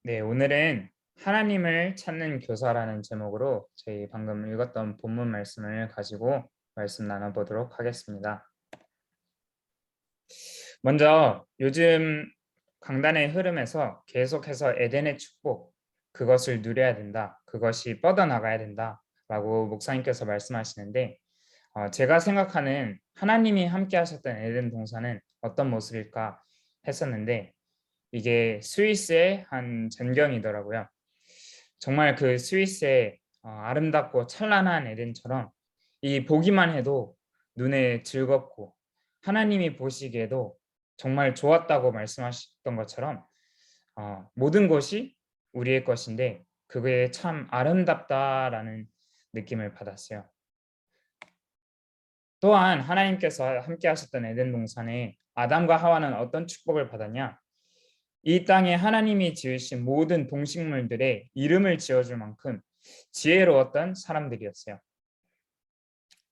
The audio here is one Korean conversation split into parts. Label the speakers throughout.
Speaker 1: 네, 오늘은 하나님을 찾는 교사라는 제목으로 저희 방금 읽었던 본문 말씀을 가지고 말씀 나눠보도록 하겠습니다. 먼저 요즘 강단의 흐름에서 계속해서 에덴의 축복, 그것을 누려야 된다, 그것이 뻗어나가야 된다라고 목사님께서 말씀하시는데 제가 생각하는 하나님이 함께 하셨던 에덴 동산은 어떤 모습일까 했었는데 이게 스위스의 한 전경이더라고요. 정말 그 스위스의 아름답고 찬란한 에덴처럼 이 보기만 해도 눈에 즐겁고 하나님이 보시기에도 정말 좋았다고 말씀하셨던 것처럼 모든 것이 우리의 것인데 그게 참 아름답다라는 느낌을 받았어요. 또한 하나님께서 함께 하셨던 에덴 동산에 아담과 하와는 어떤 축복을 받았냐? 이 땅에 하나님이 지으신 모든 동식물들의 이름을 지어줄 만큼 지혜로웠던 사람들이었어요.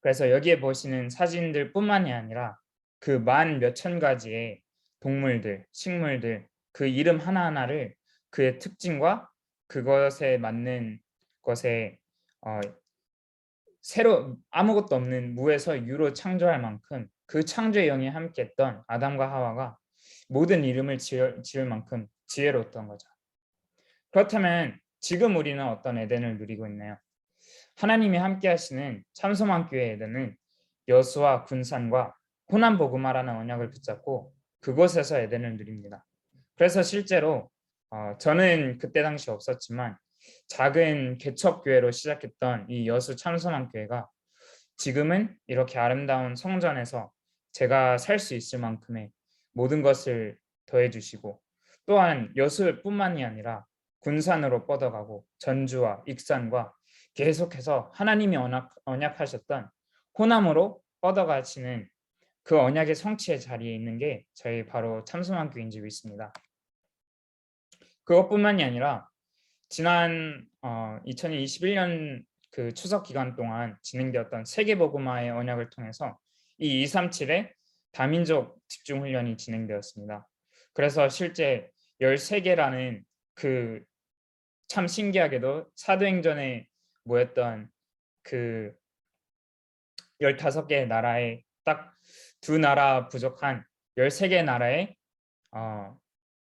Speaker 1: 그래서 여기에 보시는 사진들뿐만이 아니라 그 만 몇천 가지의 동물들, 식물들, 그 이름 하나하나를 그의 특징과 그것에 맞는 것에 어, 새로 아무것도 없는 무에서 유로 창조할 만큼 그 창조의 영이 함께했던 아담과 하와가 모든 이름을 지을 만큼 지혜로웠던 거죠. 그렇다면 지금 우리는 어떤 에덴을 누리고 있나요? 하나님이 함께 하시는 참소망교회 에덴은 여수와 군산과 호남 복음화라는 언약을 붙잡고 그곳에서 에덴을 누립니다. 그래서 실제로 저는 그때 당시 없었지만 작은 개척교회로 시작했던 이 여수 참소망교회가 지금은 이렇게 아름다운 성전에서 제가 살 수 있을 만큼의 모든 것을 더해 주시고 또한 여수뿐만이 아니라 군산으로 뻗어가고 전주와 익산과 계속해서 하나님이 언약하셨던 호남으로 뻗어가시는 그 언약의 성취의 자리에 있는 게 저희 바로 참소망교인 줄 믿습니다. 그것뿐만이 아니라 지난 2021년 그 추석 기간 동안 진행되었던 세계복음화의 언약을 통해서 이 237의 다민족 집중훈련이 진행되었습니다. 그래서 실제 13개라는 그 참 신기하게도 사도행전에 모였던 그 15개 나라에 딱 두 나라 부족한 13개 나라의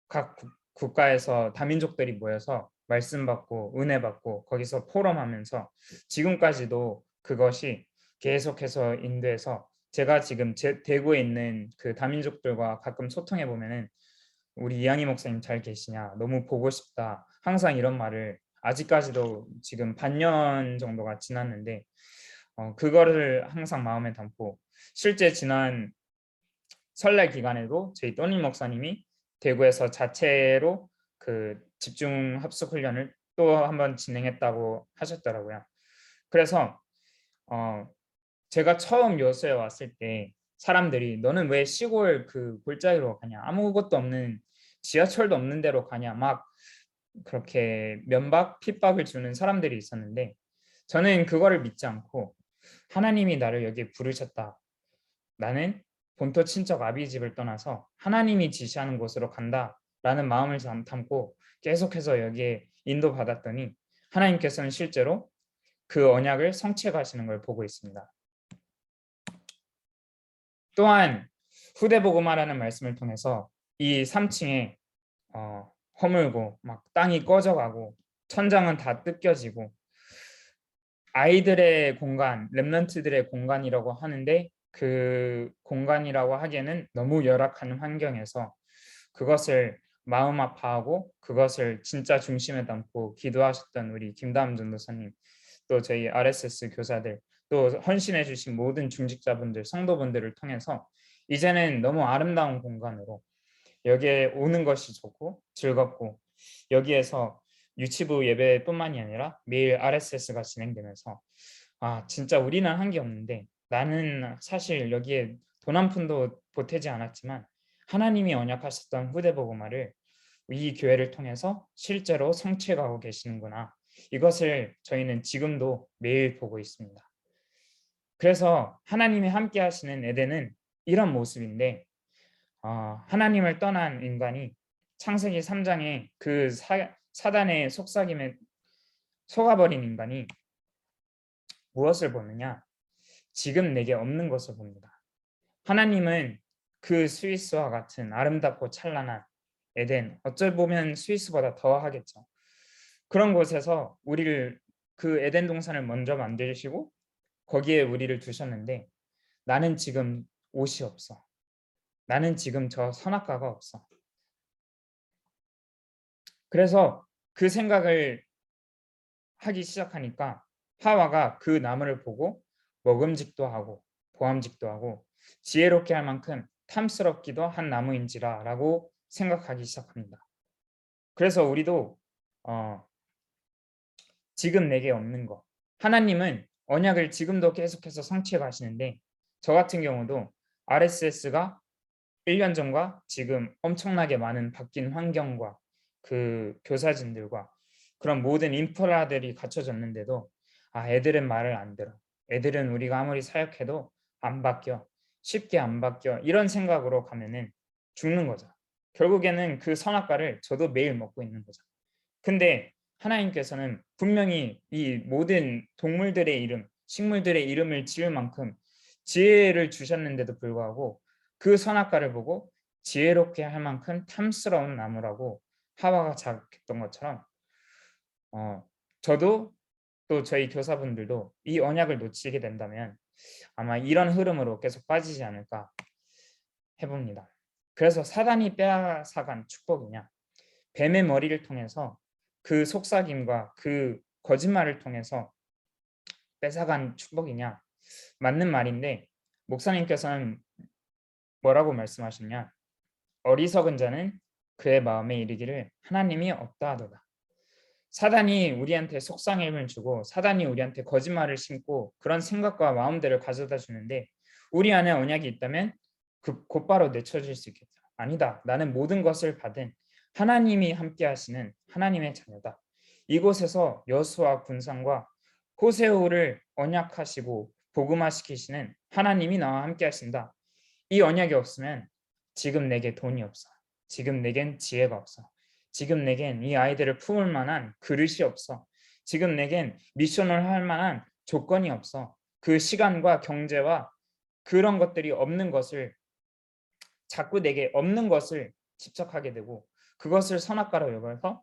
Speaker 1: 각 국가에서 다민족들이 모여서 말씀 받고 은혜 받고 거기서 포럼하면서 지금까지도 그것이 계속해서 인도해서 제가 지금 대구에 있는 그 다민족들과 가끔 소통해 보면은 우리 이양희 목사님 잘 계시냐 너무 보고 싶다 항상 이런 말을 아직까지도 지금 반년 정도가 지났는데 그거를 항상 마음에 담고 실제 지난 설날 기간에도 저희 또니 목사님이 대구에서 자체로 그 집중 합숙 훈련을 또 한번 진행했다고 하셨더라고요. 그래서 제가 처음 여수에 왔을 때 사람들이 너는 왜 시골 그 골짜기로 가냐 아무것도 없는 지하철도 없는 데로 가냐 막 그렇게 면박 핍박을 주는 사람들이 있었는데 저는 그거를 믿지 않고 하나님이 나를 여기에 부르셨다. 나는 본토 친척 아비 집을 떠나서 하나님이 지시하는 곳으로 간다라는 마음을 담고 계속해서 여기에 인도받았더니 하나님께서는 실제로 그 언약을 성취해 가시는 걸 보고 있습니다. 또한 후대복음화라는 말씀을 통해서 이 3층에 허물고 막 땅이 꺼져가고 천장은 다 뜯겨지고 아이들의 공간, 렘넌트들의 공간이라고 하는데 그 공간이라고 하기에는 너무 열악한 환경에서 그것을 마음 아파하고 그것을 진짜 중심에 담고 기도하셨던 우리 김다음 전도사님, 또 저희 RSS 교사들, 또 헌신해 주신 모든 중직자분들, 성도분들을 통해서 이제는 너무 아름다운 공간으로 여기에 오는 것이 좋고 즐겁고 여기에서 유치부 예배뿐만이 아니라 매일 RSS가 진행되면서 진짜 우리는 한 게 없는데 나는 사실 여기에 돈 한 푼도 보태지 않았지만 하나님이 언약하셨던 후대복음화를 이 교회를 통해서 실제로 성취해가고 계시는구나. 이것을 저희는 지금도 매일 보고 있습니다. 그래서 하나님이 함께 하시는 에덴은 이런 모습인데 하나님을 떠난 인간이 창세기 3장에 그 사단의 속삭임에 속아버린 인간이 무엇을 보느냐? 지금 내게 없는 것을 봅니다. 하나님은 그 스위스와 같은 아름답고 찬란한 에덴, 어쩔 보면 스위스보다 더 하겠죠. 그런 곳에서 우리를 그 에덴 동산을 먼저 만드시고 거기에 우리를 두셨는데 나는 지금 옷이 없어. 나는 지금 저 선악과가 없어. 그래서 그 생각을 하기 시작하니까 하와가 그 나무를 보고 먹음직도 하고 보암직도 하고 지혜롭게 할 만큼 탐스럽기도 한 나무인지라라고 생각하기 시작합니다. 그래서 우리도 지금 내게 없는 거, 하나님은 언약을 지금도 계속해서 성취해 가시는데 저 같은 경우도 RSS가 1년 전과 지금 엄청나게 많은 바뀐 환경과 그 교사진들과 그런 모든 인프라들이 갖춰졌는데도 애들은 말을 안 들어. 애들은 우리가 아무리 사역해도 안 바뀌어. 쉽게 안 바뀌어. 이런 생각으로 가면은 죽는 거죠. 결국에는 그 선악과를 저도 매일 먹고 있는 거죠. 근데 하나님께서는 분명히 이 모든 동물들의 이름, 식물들의 이름을 지을 만큼 지혜를 주셨는데도 불구하고 그 선악과를 보고 지혜롭게 할 만큼 탐스러운 나무라고 하와가 자각했던 것처럼 저도 또 저희 교사분들도 이 언약을 놓치게 된다면 아마 이런 흐름으로 계속 빠지지 않을까 해봅니다. 그래서 사단이 빼앗아간 축복이냐? 뱀의 머리를 통해서 그 속삭임과 그 거짓말을 통해서 뺏어간 축복이냐? 맞는 말인데 목사님께서는 뭐라고 말씀하셨냐? 어리석은 자는 그의 마음에 이르기를 하나님이 없다 하도다. 사단이 우리한테 속삭임을 주고 사단이 우리한테 거짓말을 심고 그런 생각과 마음들을 가져다 주는데 우리 안에 언약이 있다면 그 곧바로 내쳐질 수 있겠다. 아니다. 나는 모든 것을 받은 하나님이 함께 하시는 하나님의 자녀다. 이곳에서 여수와 군상과 호세오를 언약하시고 복음화시키시는 하나님이 나와 함께 하신다. 이 언약이 없으면 지금 내게 돈이 없어. 지금 내겐 지혜가 없어. 지금 내겐 이 아이들을 품을 만한 그릇이 없어. 지금 내겐 미션을 할 만한 조건이 없어. 그 시간과 경제와 그런 것들이 없는 것을 자꾸 내게 없는 것을 집착하게 되고 그것을 선악과로 여겨서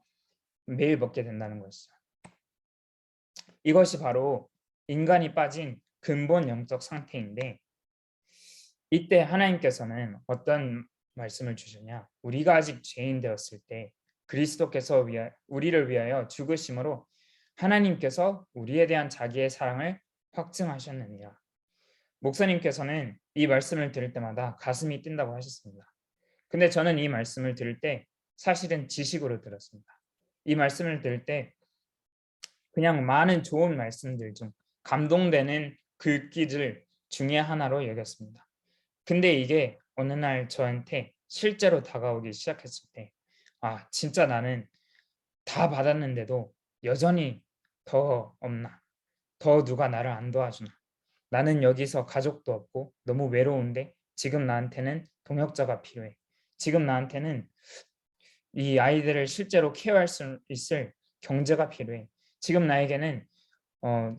Speaker 1: 매일 먹게 된다는 것이죠. 이것이 바로 인간이 빠진 근본 영적 상태인데 이때 하나님께서는 어떤 말씀을 주셨냐? 우리가 아직 죄인 되었을 때 그리스도께서 우리를 위하여 죽으심으로 하나님께서 우리에 대한 자기의 사랑을 확증하셨느니라. 목사님께서는 이 말씀을 들을 때마다 가슴이 뛴다고 하셨습니다. 근데 저는 이 말씀을 들을 때 사실은 지식으로 들었습니다. 이 말씀을 들을 때 그냥 많은 좋은 말씀들 중 감동되는 글귀들 중에 하나로 여겼습니다. 근데 이게 어느 날 저한테 실제로 다가오기 시작했을 때 진짜 나는 다 받았는데도 여전히 더 없나? 더 누가 나를 안 도와주나? 나는 여기서 가족도 없고 너무 외로운데 지금 나한테는 동역자가 필요해. 지금 나한테는 이 아이들을 실제로 케어할 수 있을 경제가 필요해. 지금 나에게는 어,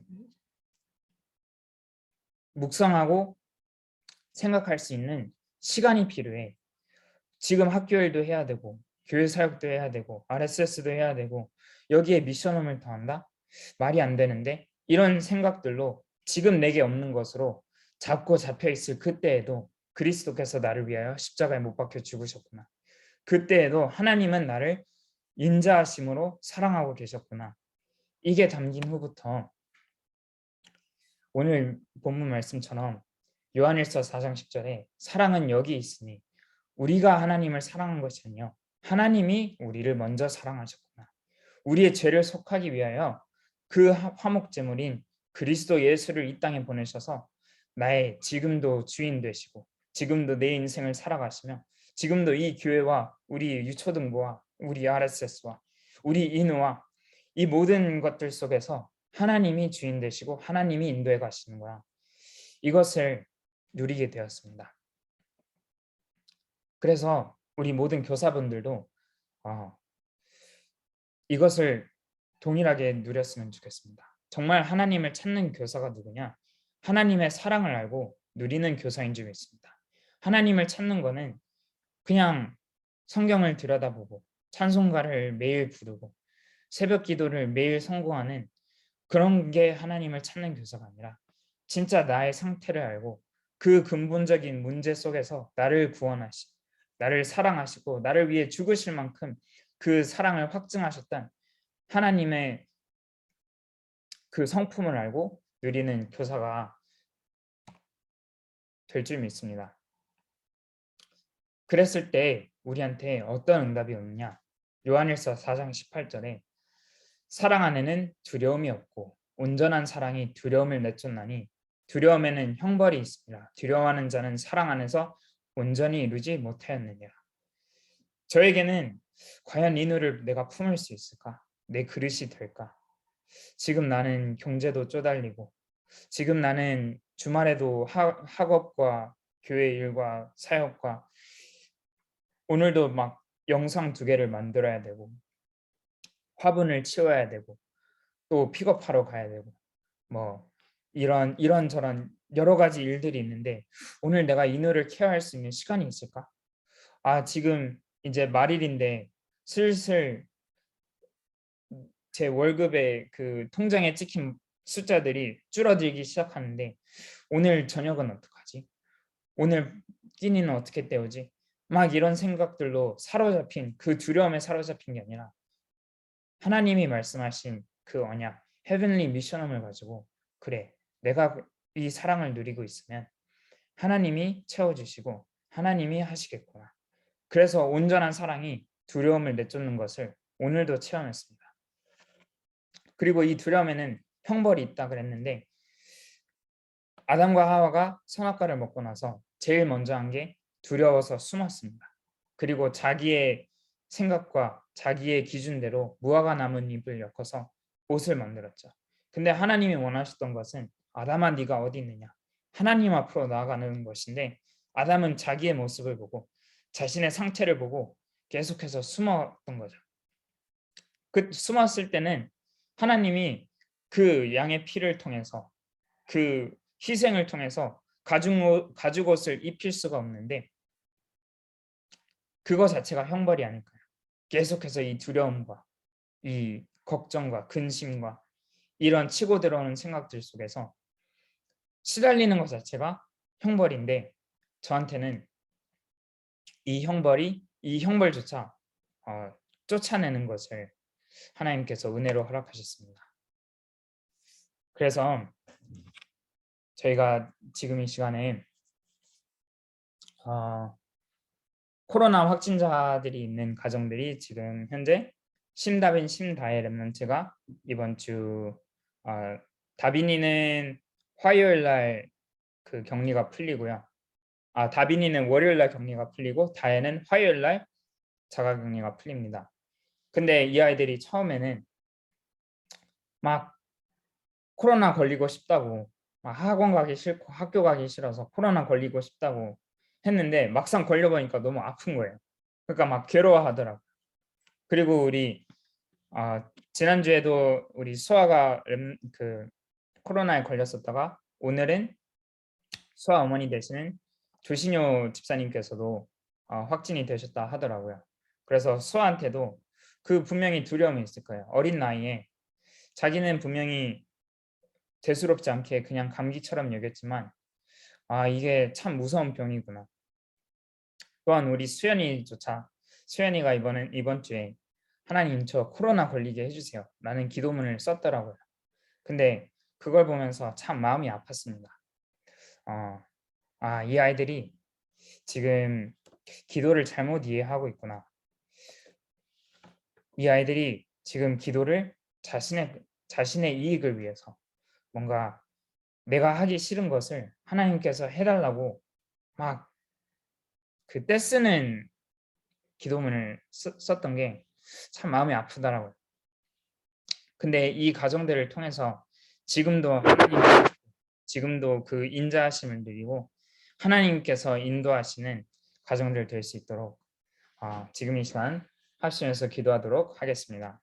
Speaker 1: 묵상하고 생각할 수 있는 시간이 필요해. 지금 학교 일도 해야 되고 교회 사역도 해야 되고 RSS도 해야 되고 여기에 미션홈을 더한다? 말이 안 되는데 이런 생각들로 지금 내게 없는 것으로 잡고 잡혀 있을 그때에도 그리스도께서 나를 위하여 십자가에 못 박혀 죽으셨구나. 그때에도 하나님은 나를 인자하심으로 사랑하고 계셨구나. 이게 담긴 후부터 오늘 본문 말씀처럼 요한일서 4장 10절에 사랑은 여기 있으니 우리가 하나님을 사랑한 것이 아니요 하나님이 우리를 먼저 사랑하셨구나. 우리의 죄를 속하기 위하여 그 화목 제물인 그리스도 예수를 이 땅에 보내셔서 나의 지금도 주인 되시고 지금도 내 인생을 살아가시며 지금도 이 교회와 우리 유초등부와 우리 RSS와 우리 인우와 이 모든 것들 속에서 하나님이 주인 되시고 하나님이 인도해 가시는 거야. 이것을 누리게 되었습니다. 그래서 우리 모든 교사분들도 이것을 동일하게 누렸으면 좋겠습니다. 정말 하나님을 찾는 교사가 누구냐? 하나님의 사랑을 알고 누리는 교사인 줄 믿습니다. 하나님을 찾는 거는 그냥 성경을 들여다보고 찬송가를 매일 부르고 새벽 기도를 매일 성공하는 그런 게 하나님을 찾는 교사가 아니라 진짜 나의 상태를 알고 그 근본적인 문제 속에서 나를 구원하시고 나를 사랑하시고 나를 위해 죽으실 만큼 그 사랑을 확증하셨던 하나님의 그 성품을 알고 누리는 교사가 될 줄 믿습니다. 그랬을 때 우리한테 어떤 응답이 오느냐? 요한일서 4장 18절에 사랑 안에는 두려움이 없고 온전한 사랑이 두려움을 내쫓나니 두려움에는 형벌이 있습니다. 두려워하는 자는 사랑 안에서 온전히 이루지 못하였느니라. 저에게는 과연 이 누를 내가 품을 수 있을까? 내 그릇이 될까? 지금 나는 경제도 쪼달리고 지금 나는 주말에도 학업과 교회 일과 사역과 오늘도 막 영상 2개를 만들어야 되고 화분을 치워야 되고 또 픽업하러 가야 되고 뭐 이런저런 여러 가지 일들이 있는데 오늘 내가 이 누를 케어할 수 있는 시간이 있을까? 지금 이제 말일인데 슬슬 제 월급에 그 통장에 찍힌 숫자들이 줄어들기 시작하는데 오늘 저녁은 어떡하지? 오늘 끼니는 어떻게 때우지? 막 이런 생각들로 사로잡힌 그 두려움에 사로잡힌 게 아니라 하나님이 말씀하신 그 언약, 헤븐리 미션을 가지고 그래, 내가 이 사랑을 누리고 있으면 하나님이 채워주시고 하나님이 하시겠구나. 그래서 온전한 사랑이 두려움을 내쫓는 것을 오늘도 체험했습니다. 그리고 이 두려움에는 형벌이 있다 그랬는데 아담과 하와가 선악과를 먹고 나서 제일 먼저 한 게 두려워서 숨었습니다. 그리고 자기의 생각과 자기의 기준대로 무화과 나뭇잎을 엮어서 옷을 만들었죠. 근데 하나님이 원하셨던 것은 아담아 네가 어디 있느냐? 하나님 앞으로 나아가는 것인데 아담은 자기의 모습을 보고 자신의 상태를 보고 계속해서 숨었던 거죠. 그 숨었을 때는 하나님이 그 양의 피를 통해서 그 희생을 통해서 가죽옷을 입힐 수가 없는데 그거 자체가 형벌이 아닐까요? 계속해서 이 두려움과 이 걱정과 근심과 이런 치고 들어오는 생각들 속에서 시달리는 것 자체가 형벌인데 저한테는 이 형벌조차 쫓아내는 것을 하나님께서 은혜로 허락하셨습니다. 그래서 저희가 지금 이 시간에 코로나 확진자들이 있는 가정들이 지금 현재 신다빈 신다혜 랩런트가 이번 주 다빈이는 화요일 날 그 격리가 풀리고요. 다빈이는 월요일 날 격리가 풀리고 다혜는 화요일 날 자가 격리가 풀립니다. 근데 이 아이들이 처음에는 막 코로나 걸리고 싶다고 막 학원 가기 싫고 학교 가기 싫어서 코로나 걸리고 싶다고 했는데 막상 걸려보니까 너무 아픈 거예요. 그러니까 막 괴로워하더라고요. 그리고 우리 지난주에도 우리 수아가 그 코로나에 걸렸었다가 오늘은 수아 어머니 되시는 조신효 집사님께서도 확진이 되셨다 하더라고요. 그래서 수아한테도 그 분명히 두려움이 있을 거예요. 어린 나이에 자기는 분명히 대수롭지 않게 그냥 감기처럼 여겼지만 이게 참 무서운 병이구나. 또한 우리 수연이가 이번 주에 하나님 저 코로나 걸리게 해주세요 라는 기도문을 썼더라고요. 근데 그걸 보면서 참 마음이 아팠습니다. 이 아이들이 지금 기도를 잘못 이해하고 있구나. 이 아이들이 지금 기도를 자신의 이익을 위해서 뭔가 내가 하기 싫은 것을 하나님께서 해달라고 막 그 떼쓰는 기도문을 썼던 게 참 마음이 아프더라고요. 근데 이 가정들을 통해서 지금도 그 인자하심을 누리고 하나님께서 인도하시는 가정들 될 수 있도록 지금 이 시간 합심해서 기도하도록 하겠습니다.